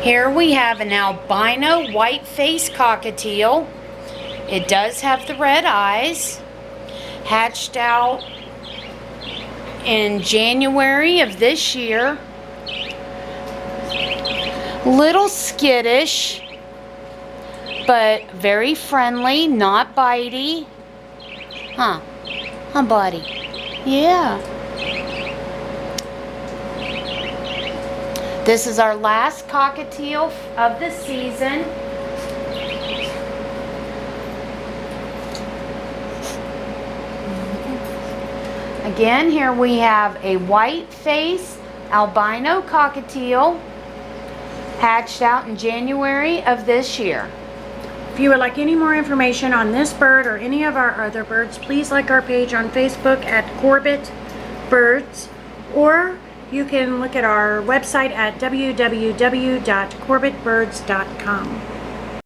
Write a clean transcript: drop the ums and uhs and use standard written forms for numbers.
Here we have an albino white-faced cockatiel. It does have the red eyes. Hatched out in January of this year. Little skittish, but very friendly, not bitey. Huh, buddy? Yeah. This is our last cockatiel of the season. Again, here we have a white-faced albino cockatiel, hatched out in January of this year. If you would like any more information on this bird or any of our other birds, please like our page on Facebook at Corbett Birds, or you can look at our website at www.corbettbirds.com.